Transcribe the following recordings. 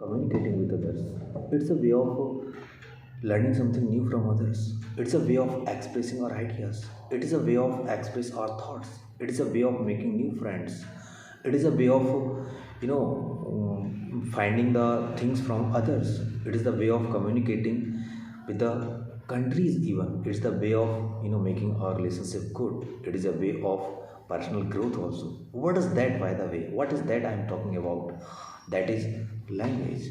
Communicating with others. It's a way of learning something new from others. It's a way of expressing our ideas. It is a way of express our thoughts. It is a way of making new friends. It is a way of finding the things from others. It is the way of communicating with the countries even. It's the way of making our relationship good. It is a way of personal growth also. What is that, by the way? What is that I'm talking about? That is language.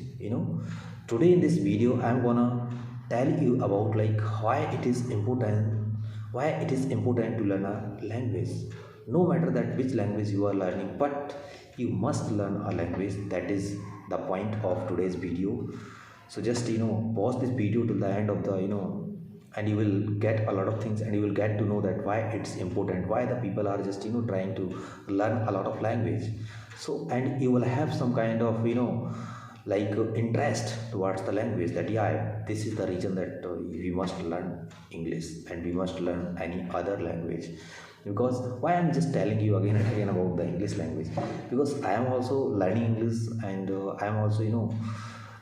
Today in this video I'm gonna tell you about like why it is important to learn a language. No matter that which language you are learning, but you must learn a language. That is the point of today's video. So just pause this video till the end of the and you will get a lot of things, and you will get to know that why it's important, why the people are just trying to learn a lot of language. So, and you will have some kind of interest towards the language, that yeah, this is the reason that we must learn English and we must learn any other language. Because why I'm just telling you again and again about the English language, because I am also learning English, and I am also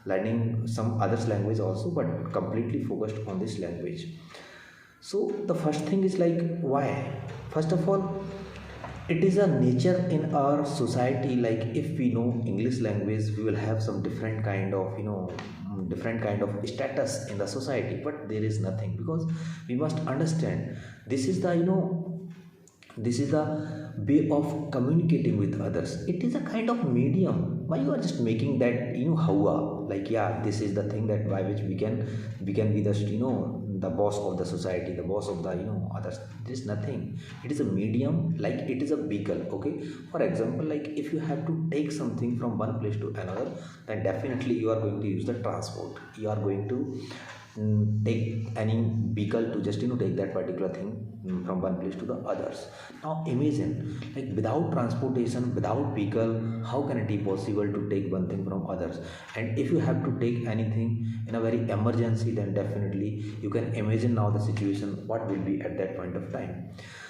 learning some others language also, but completely focused on this language. So the first thing is like, why? First of all, it is a nature in our society. Like if we know English language, we will have some different kind of different kind of status in the society, but there is nothing, because we must understand this is the this is the way of communicating with others. It is a kind of medium. Why you are just making that how like, yeah, this is the thing that by which we can be the the boss of the society, the boss of the others. There is nothing. It is a medium, like it is a vehicle. Okay, for example, like if you have to take something from one place to another, then definitely you are going to use the transport. You are going to take any vehicle to just take that particular thing from one place to the others. Now imagine, like without transportation, without vehicle, how can it be possible to take one thing from others? And if you have to take anything in a very emergency, then definitely you can imagine now the situation what will be at that point of time.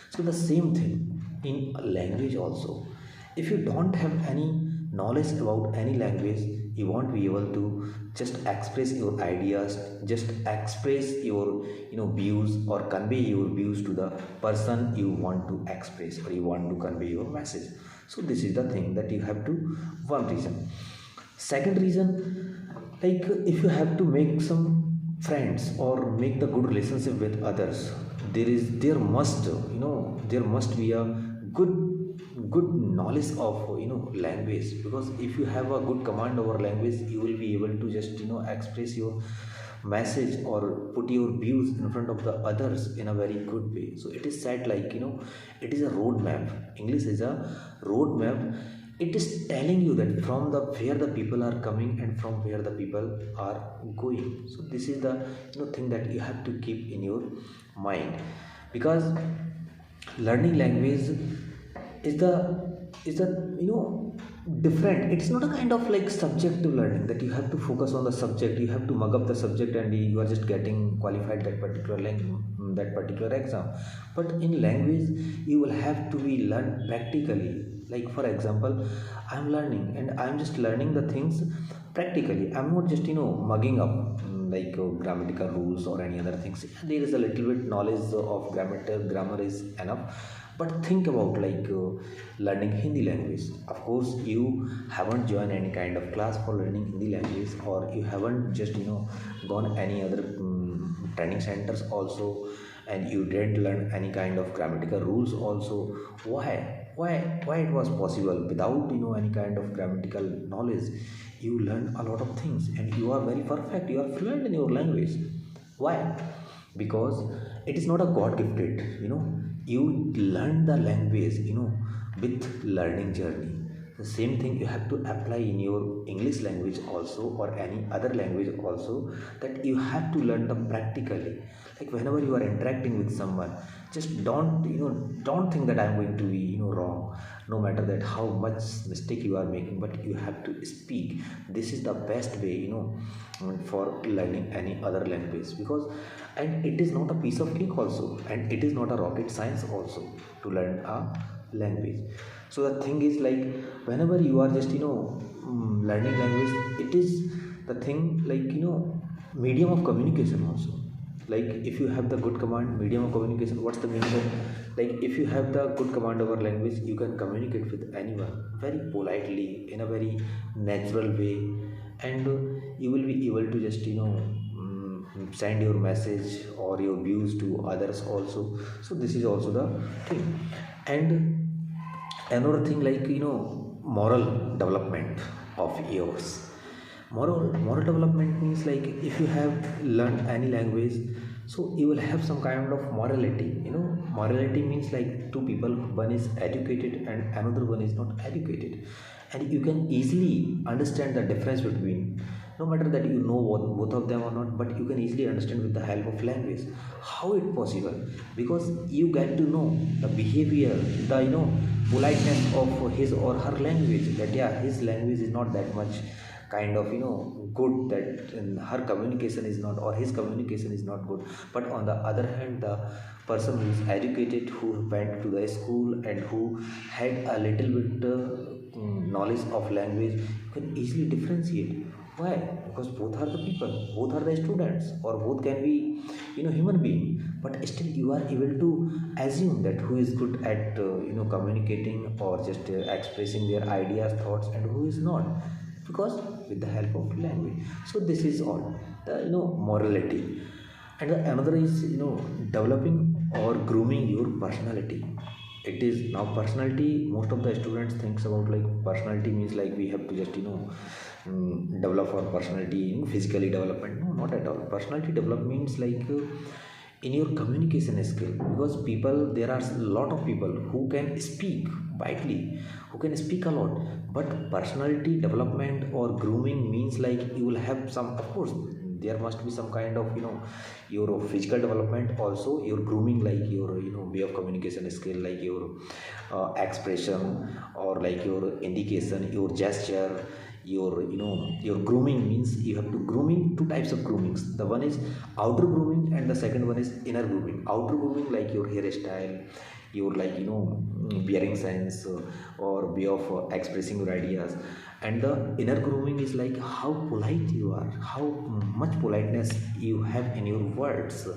So the same thing in language also. If you don't have any knowledge about any language, you won't be able to just express your ideas, just express your views, or convey your views to the person you want to express, or you want to convey your message. So this is the thing that you have to, one reason. Second reason, like if you have to make some friends or make the good relationship with others, there must be a good good knowledge of language. Because if you have a good command over language, you will be able to just express your message or put your views in front of the others in a very good way. So it is said like it is a roadmap. English is a roadmap. It is telling you that from the where the people are coming and from where the people are going. So this is the thing that you have to keep in your mind. Because learning language is the different. It's not a kind of like subjective learning that you have to focus on the subject, you have to mug up the subject, and you are just getting qualified that particular language, that particular exam. But in language, you will have to be learned practically. Like for example, I'm learning and I'm just learning the things practically. I'm not just mugging up grammatical rules or any other things. There is a little bit knowledge of grammar is enough. But think about learning Hindi language. Of course, you haven't joined any kind of class for learning Hindi language, or you haven't just gone any other training centers also, and you didn't learn any kind of grammatical rules also. Why it was possible without any kind of grammatical knowledge? You learn a lot of things and you are very perfect, you are fluent in your language. Why? Because it is not a god gifted, you learn the language with learning journey. The same thing you have to apply in your English language also, or any other language also, that you have to learn them practically. Like whenever you are interacting with someone, just don't think that I'm going to be wrong, no matter that how much mistake you are making, but you have to speak. This is the best way for learning any other language. Because, and it is not a piece of cake also, and it is not a rocket science also to learn a language. So the thing is like, whenever you are just learning language, it is the thing like medium of communication also. Like if you have the good command medium of communication, what's the meaning of, like if you have the good command over language, you can communicate with anyone very politely in a very natural way, and you will be able to just send your message or your views to others also. So this is also the thing. And another thing, like moral development of yours. Moral development means like if you have learned any language, so you will have some kind of morality. Morality means like two people, one is educated and another one is not educated, and you can easily understand the difference between, no matter that you know what both of them or not, but you can easily understand with the help of language. How it possible? Because you get to know the behavior, the politeness of his or her language, that yeah, his language is not that much kind of good, that her communication is not, or his communication is not good. But on the other hand, the person who is educated, who went to the school and who had a little bit knowledge of language, you can easily differentiate. Why? Because both are the people, both are the students, or both can be human being, but still you are able to assume that who is good at communicating or just expressing their ideas, thoughts, and who is not, because with the help of language. So this is all the morality. And the another is developing or grooming your personality. It is now personality, most of the students thinks about like personality means like we have to just develop our personality physically development. No, not at all. Personality development means like in your communication skill, because there are a lot of people who can speak widely, who can speak a lot, but personality development or grooming means like you will have some, of course there must be some kind of your physical development also, your grooming, like your way of communication skill, like your expression, or like your indication, your gesture, your grooming means you have to grooming, two types of groomings. The one is outer grooming and the second one is inner grooming. Outer grooming like your hairstyle, your like bearing sense, or way of expressing your ideas. And the inner grooming is like how polite you are, how much politeness you have in your words.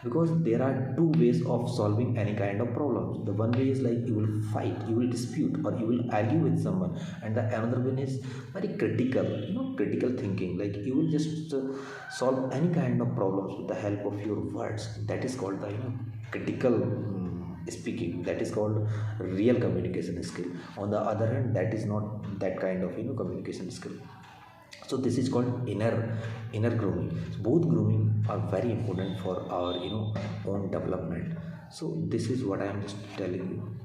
Because there are two ways of solving any kind of problems. The one way is like you will fight, you will dispute, or you will argue with someone, and the another one is very critical, critical thinking, like you will just solve any kind of problems with the help of your words. That is called the critical speaking. That is called real communication skill. On the other hand, that is not that kind of communication skill. So this is called inner grooming. So both grooming are very important for our own development. So this is what I am just telling you.